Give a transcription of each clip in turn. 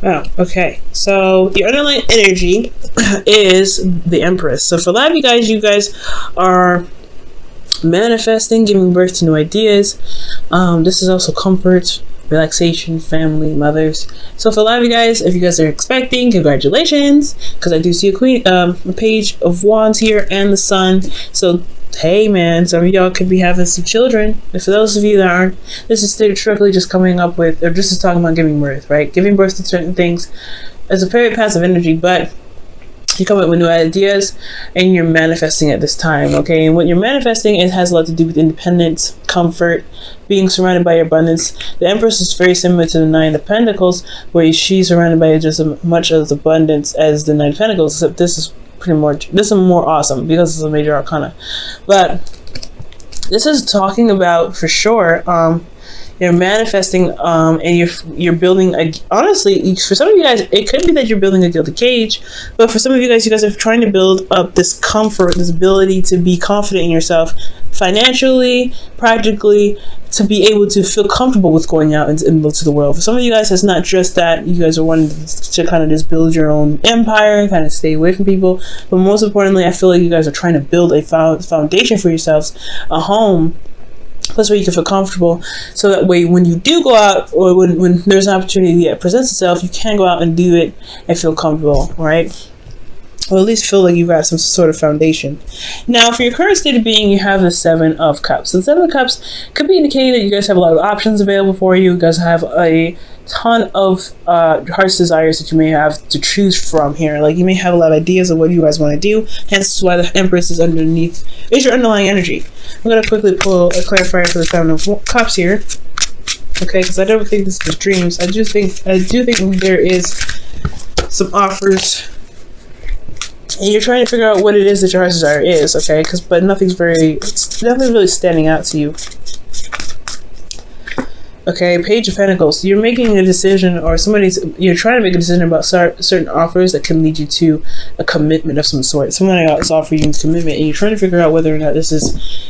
Oh, okay. So the underlying energy is the Empress. So for a lot of you guys are manifesting, giving birth to new ideas. This is also comfort, relaxation, family, mothers. So for a lot of you guys, if you guys are expecting, congratulations, because I do see a page of wands here and the sun. So hey man, some of y'all could be having some children. And for those of you that aren't, this is strictly just coming up with, or this is talking about giving birth, right? Giving birth to certain things is a very passive energy, but you come up with new ideas and you're manifesting at this time, okay? And what you're manifesting, it has a lot to do with independence, comfort, being surrounded by your abundance. The Empress is very similar to the Nine of Pentacles, where she's surrounded by just as much as abundance as the Nine of Pentacles, except this is more awesome because it's a major arcana. But this is talking about, for sure, you're manifesting, and you're building honestly, for some of you guys, it could be that you're building a gilded cage, but for some of you guys are trying to build up this comfort, this ability to be confident in yourself, financially, practically, to be able to feel comfortable with going out and look to the world. For some of you guys, it's not just that you guys are wanting to kind of just build your own empire and kind of stay away from people, but most importantly, I feel like you guys are trying to build a foundation for yourselves, a home, place where you can feel comfortable, so that way when you do go out, or when there's an opportunity that presents itself, you can go out and do it and feel comfortable, right? Or at least feel like you've got some sort of foundation. Now, for your current state of being, you have the Seven of Cups. So the Seven of Cups could be indicating that you guys have a lot of options available for you. You guys have a ton of heart's desires that you may have to choose from here. Like, you may have a lot of ideas of what you guys want to do. Hence why the Empress is underneath, is your underlying energy. I'm going to quickly pull a clarifier for the Seven of Cups here. Okay, because I don't think this is dreams. I do think there is some offers, and you're trying to figure out what it is that your heart's desire is, okay? But nothing's really standing out to you. Okay, Page of Pentacles. You're making a decision, or you're trying to make a decision about certain offers that can lead you to a commitment of some sort. Someone else offering you commitment, and you're trying to figure out whether or not this is,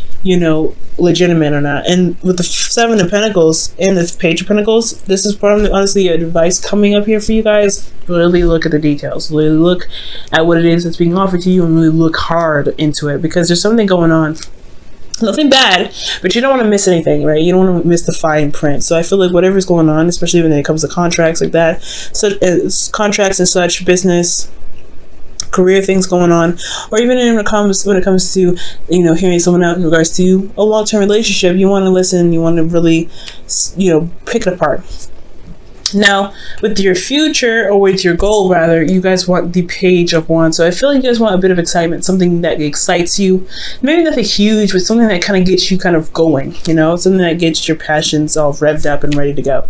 legitimate or not. And with the Seven of Pentacles and the Page of Pentacles, this is probably honestly advice coming up here for you guys. Really look at the details. Really look at what it is that's being offered to you, and really look hard into it, because there's something going on. Nothing bad, but you don't want to miss anything, right? You don't want to miss the fine print. So I feel like whatever's going on, especially when it comes to contracts like that, contracts and such, business, career things going on, or even when it comes to hearing someone out in regards to a long-term relationship, you want to listen, you want to really pick it apart. Now, with your future, or with your goal rather, you guys want the Page of Wands. So I feel like you guys want a bit of excitement, something that excites you. Maybe nothing huge, but something that kind of gets you kind of going, something that gets your passions all revved up and ready to go.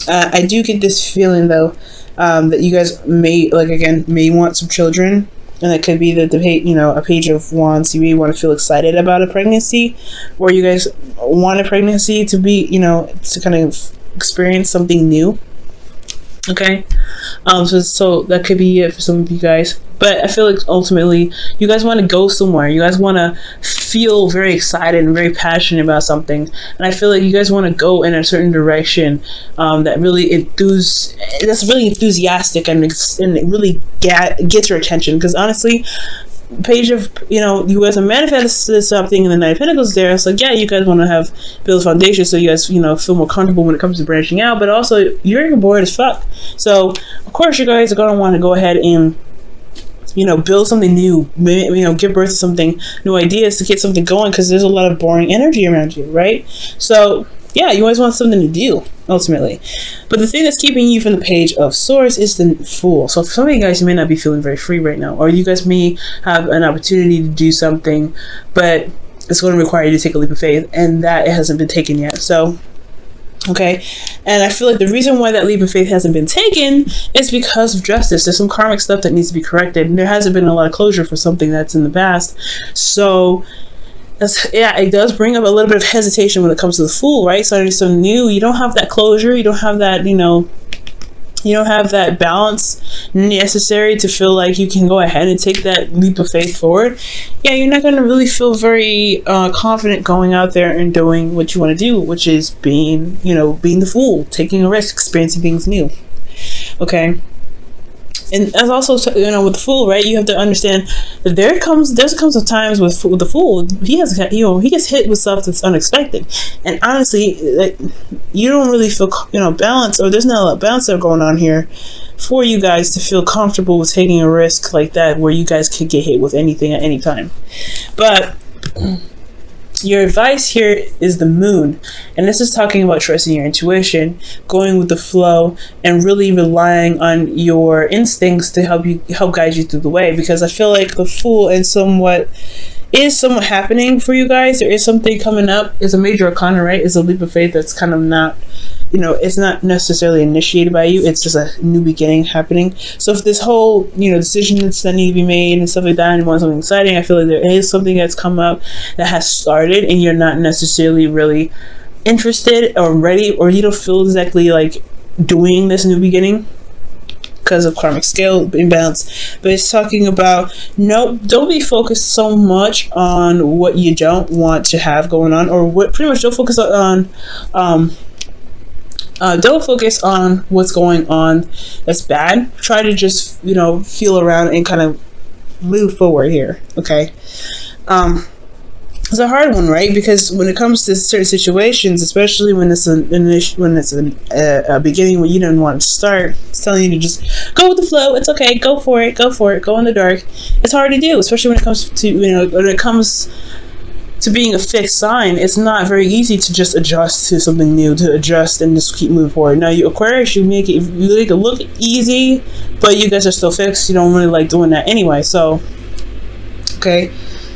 I do get this feeling though, that you guys may want some children. And that could be a Page of Wands. You may want to feel excited about a pregnancy, or you guys want a pregnancy to be, to kind of experience something new. Okay, so that could be it for some of you guys. But I feel like ultimately you guys want to go somewhere. You guys want to feel very excited and very passionate about something. And I feel like you guys want to go in a certain direction that's really enthusiastic and it really gets your attention. Because honestly, Page of, you guys have manifested something in the Nine of Pentacles there. It's like, yeah, you guys want to build a foundation so you guys, feel more comfortable when it comes to branching out. But also, you're bored as fuck. So, of course, you guys are going to want to go ahead and build something new, give birth to something, new ideas to get something going, because there's a lot of boring energy around you, right? So, yeah, you always want something to do, ultimately. But the thing that's keeping you from the Page of Swords is the Fool. So for some of you guys, you may not be feeling very free right now, or you guys may have an opportunity to do something, but it's going to require you to take a leap of faith, and that hasn't been taken yet. So, okay, and I feel like the reason why that leap of faith hasn't been taken is because of justice. There's some karmic stuff that needs to be corrected, and there hasn't been a lot of closure for something that's in the past. So it does bring up a little bit of hesitation when it comes to the Fool, right? Starting something new, you don't have that closure, you don't have that, you you don't have that balance necessary to feel like you can go ahead and take that leap of faith forward, yeah, you're not going to really feel very confident going out there and doing what you want to do, which is being the fool, taking a risk, experiencing things new. Okay. And as also, with the fool, right? You have to understand that there comes a times with the fool, he gets hit with stuff that's unexpected, and honestly, like, you don't really feel balance, or there's not a lot of balance going on here for you guys to feel comfortable with taking a risk like that, where you guys could get hit with anything at any time. But your advice here is the moon, and this is talking about trusting your intuition, going with the flow, and really relying on your instincts to help guide you through the way. Because I feel like the fool is somewhat happening for you guys. There is something coming up. It's a major arcana, right? It's a leap of faith that's kind of not, it's not necessarily initiated by you. It's just a new beginning happening. So if this whole, decisions that need to be made and stuff like that, and you want something exciting, I feel like there is something that's come up that has started, and you're not necessarily really interested or ready, or you don't feel exactly like doing this new beginning because of karmic scale imbalance. But it's talking about, no, don't be focused so much on what you don't want to have going on, or what pretty much don't focus on don't focus on what's going on that's bad. Try to just feel around and kind of move forward here. Okay. It's a hard one, right? Because when it comes to certain situations, especially when it's a beginning when you didn't want to start, it's telling you to just go with the flow. It's okay. Go for it. Go in the dark. It's hard to do, especially when it comes to being a fixed sign. It's not very easy to just adjust to something new, to adjust and just keep moving forward. Now, you Aquarius, you make it look easy, but you guys are still fixed. You don't really like doing that anyway. So, okay.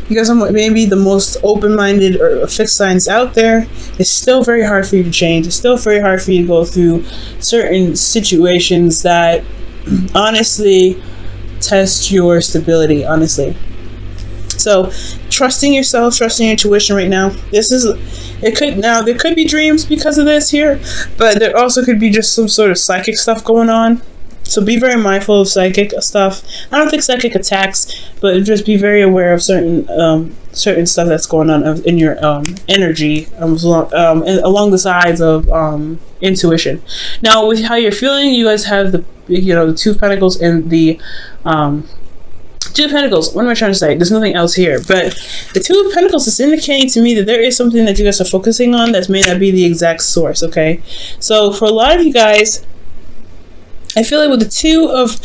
You guys are maybe the most open-minded or fixed signs out there. It's still very hard for you to change. It's still very hard for you to go through certain situations that honestly test your stability, honestly. So trusting yourself, trusting your intuition right now. There could be dreams because of this here, but there also could be just some sort of psychic stuff going on. So be very mindful of psychic stuff. I don't think psychic attacks, but just be very aware of certain stuff that's going on in your energy along the sides of intuition. Now, with how you're feeling, you guys have the Two of Pentacles and the Two of Pentacles. What am I trying to say? There's nothing else here, but the Two of Pentacles is indicating to me that there is something that you guys are focusing on that may not be the exact source. Okay, so for a lot of you guys, I feel like with the Two of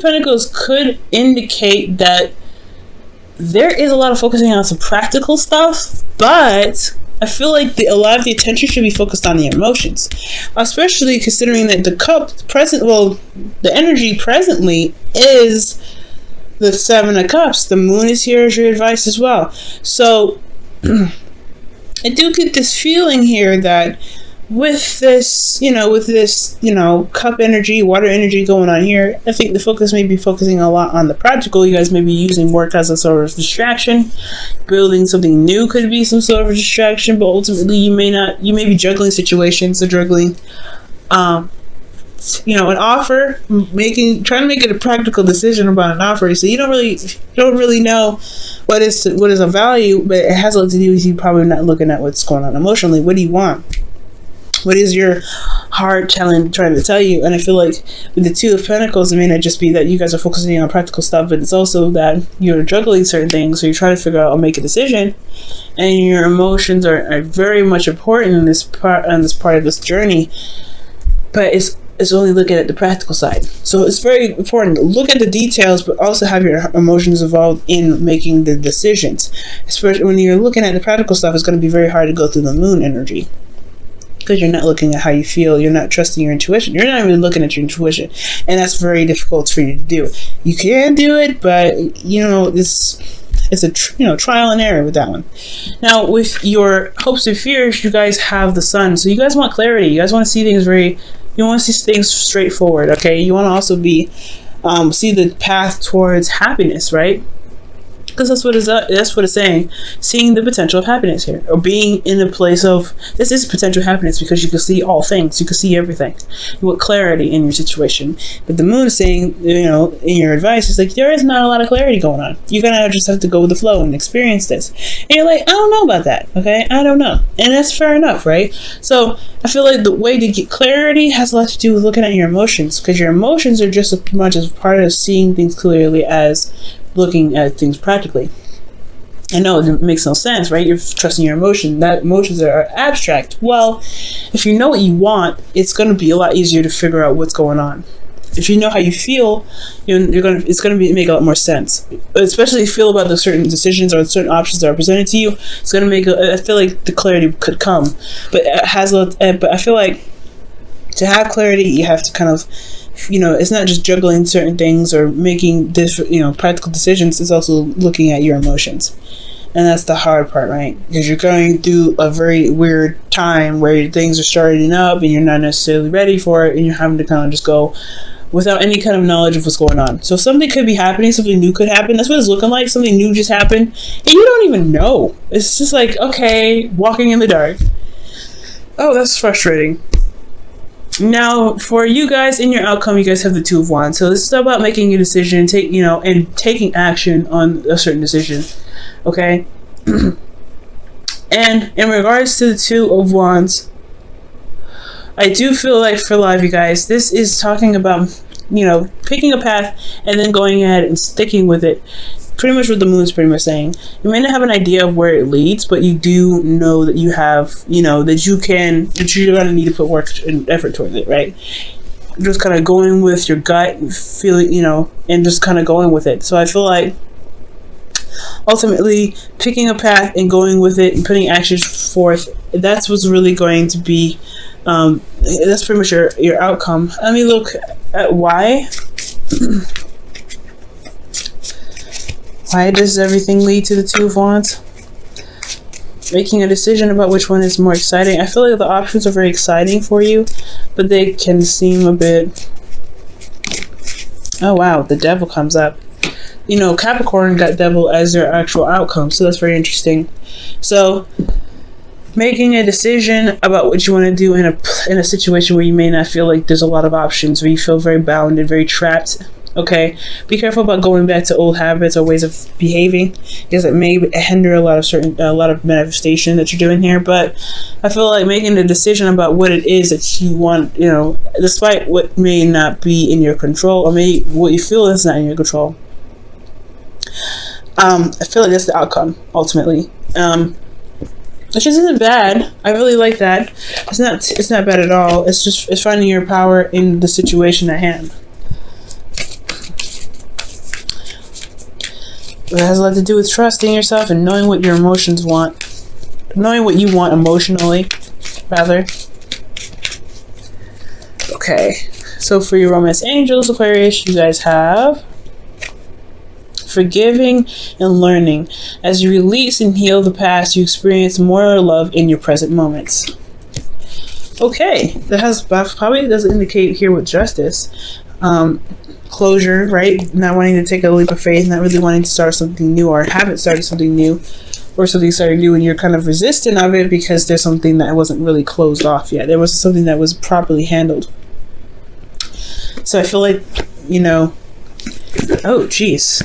Pentacles could indicate that there is a lot of focusing on some practical stuff, but I feel like a lot of the attention should be focused on the emotions, especially considering that the energy presently is the Seven of Cups. The Moon is here as your advice as well. So I do get this feeling here that with this cup energy, water energy going on here, I think the focus may be focusing a lot on the practical. You guys may be using work as a sort of distraction. Building something new could be some sort of a distraction, but ultimately you may be juggling situations, or juggling an offer, trying to make it a practical decision about an offer. So you don't really know what is of value, but it has a lot to do with you probably not looking at what's going on emotionally. What do you want? What is your heart trying to tell you? And I feel like with the Two of Pentacles, it may not just be that you guys are focusing on practical stuff, but it's also that you're juggling certain things. So you're trying to figure out or make a decision, and your emotions are very much important in this part of this journey. But it's only looking at the practical side. So it's very important to look at the details, but also have your emotions involved in making the decisions. Especially when you're looking at the practical stuff, it's going to be very hard to go through the Moon energy, because you're not looking at how you feel. You're not trusting your intuition. You're not even looking at your intuition, and that's very difficult for you to do. You can do it, but it's a trial and error with that one. Now, with your hopes and fears, you guys have the Sun, so you guys want clarity. You guys want to see things you want to see things straightforward. Okay, you want to also see the path towards happiness, right? Because that's what it's saying. Seeing the potential of happiness here, or being in a place of, this is potential happiness because you can see all things, you can see everything. You want clarity in your situation. But the moon is saying, you know, in your advice, it's like there is not a lot of clarity going on. You're gonna just have to go with the flow and experience this. And you're like, I don't know about that. Okay, I don't know, and that's fair enough, right? So I feel like the way to get clarity has a lot to do with looking at your emotions, because your emotions are just as much as part of seeing things clearly as looking at things practically. I know it makes no sense, right? You're trusting your emotion. That emotions are abstract. Well, if you know what you want, it's going to be a lot easier to figure out what's going on. If you know how you feel, it's going to make a lot more sense. Especially if you feel about the certain decisions or certain options that are presented to you, it's going to make. I feel like the clarity could come, but it has. But I feel like to have clarity, you have to kind of, you know, it's not just juggling certain things or making practical decisions. It's also looking at your emotions, and that's the hard part, right? Because you're going through a very weird time where things are starting up and you're not necessarily ready for it, and you're having to kind of just go without any kind of knowledge of what's going on. So something could be happening, something new could happen. That's what it's looking like. Something new just happened, and you don't even know. It's just like, okay, walking in the dark. Oh, that's frustrating. Now, for you guys in your outcome, you guys have the Two of Wands. So this is about making a decision, and taking action on a certain decision. Okay. And in regards to the Two of Wands, I do feel like for a lot of you guys, this is talking about, you know, picking a path and then going ahead and sticking with it. Pretty much what the moon is pretty much saying. You may not have an idea of where it leads, but you do know that you have, you know, that you're going to need to put work and effort towards it, right? Just kind of going with your gut and feeling, you know, and just kind of going with it. So I feel like ultimately picking a path and going with it and putting actions forth, that's what's really going to be, that's pretty much your outcome. Let me look at why. Why does everything lead to the Two of Wands? Making a decision about which one is more exciting. I feel like the options are very exciting for you, but they can seem a bit... Oh wow, the Devil comes up. You know, Capricorn got Devil as their actual outcome, so that's very interesting. So, making a decision about what you want to do in a situation where you may not feel like there's a lot of options, where you feel very bound and very trapped. Okay, be careful about going back to old habits or ways of behaving, because it may hinder a lot of manifestation that you're doing here. But I feel like making a decision about what it is that you want, you know, despite what may not be in your control, or what you feel is not in your control. I feel like that's the outcome ultimately, which isn't bad. I really like that. It's not bad at all. It's finding your power in the situation at hand. It has a lot to do with trusting yourself and knowing what your emotions want. Knowing what you want emotionally, rather. Okay. So for your romance angels, Aquarius, you guys have forgiving and learning. As you release and heal the past, you experience more love in your present moments. Okay. That probably doesn't indicate here with justice. Closure, right? Not wanting to take a leap of faith, not really wanting to start something new, or haven't started something new, or something started new and you're kind of resistant of it because there's something that wasn't really closed off yet. There was something that was properly handled. So I feel like, you know, oh geez.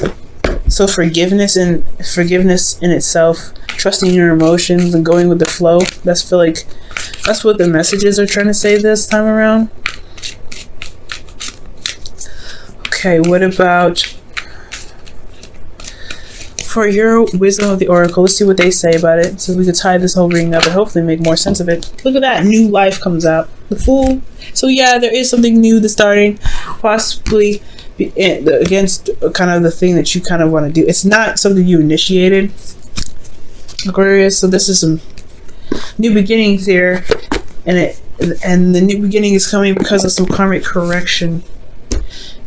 So forgiveness in itself, trusting your emotions and going with the flow, that's what the messages are trying to say this time around. Okay, what about for your wisdom of the oracle? Let's see what they say about it, so we could tie this whole reading up and hopefully make more sense of it. Look at that, new life comes out. The Fool. So yeah, there is something new that's starting, possibly against kind of the thing that you kind of want to do. It's not something you initiated, Aquarius. So this is some new beginnings here, and the new beginning is coming because of some karmic correction.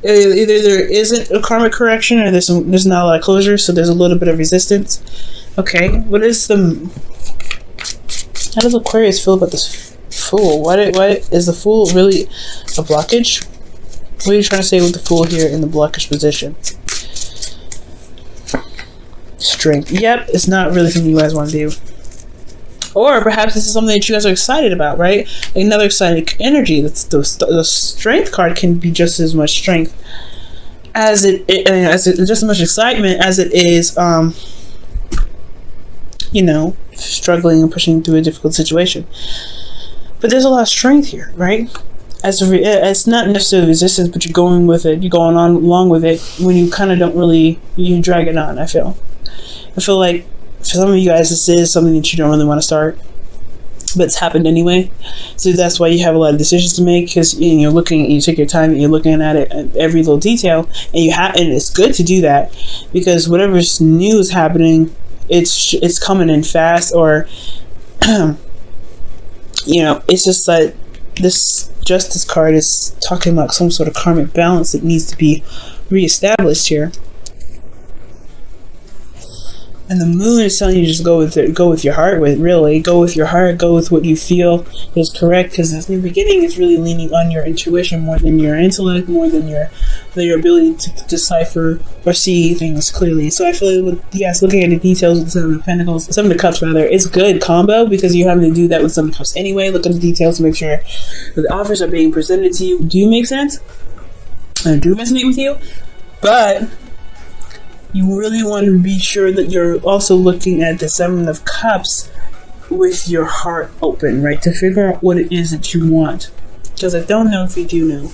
Either there isn't a karmic correction, or there's not a lot of closure, so there's a little bit of resistance. Okay, what is how does Aquarius feel about this Fool? What is the Fool really a blockage? What are you trying to say with the Fool here in the blockage position? Strength. Yep, it's not really something you guys want to do. Or perhaps this is something that you guys are excited about, right? Another exciting energy. The strength card can be just as much strength as just as much excitement as it is, you know, struggling and pushing through a difficult situation. But there's a lot of strength here, right? It's not necessarily resistance, but you're going with it. You're going on along with it when you kind of don't really, you drag it on. I feel like for some of you guys, this is something that you don't really want to start, but it's happened anyway. So that's why you have a lot of decisions to make, because you're looking, you take your time and you're looking at it, at every little detail, and it's good to do that, because whatever's new is happening, it's coming in fast, or you know, it's just like this Justice card is talking about some sort of karmic balance that needs to be reestablished here. And the Moon is telling you just go with it, go with your heart. Go with your heart. Go with what you feel is correct. Because this new beginning is really leaning on your intuition more than your intellect, more than your ability to decipher or see things clearly. So I feel like yes, looking at the details with some of the Pentacles, some of the Cups rather, it's good combo, because you're having to do that with some of the Cups anyway. Look at the details to make sure that the offers are being presented to you do make sense and do resonate with you, but you really want to be sure that you're also looking at the Seven of Cups with your heart open, right? To figure out what it is that you want. Because I don't know if you do know.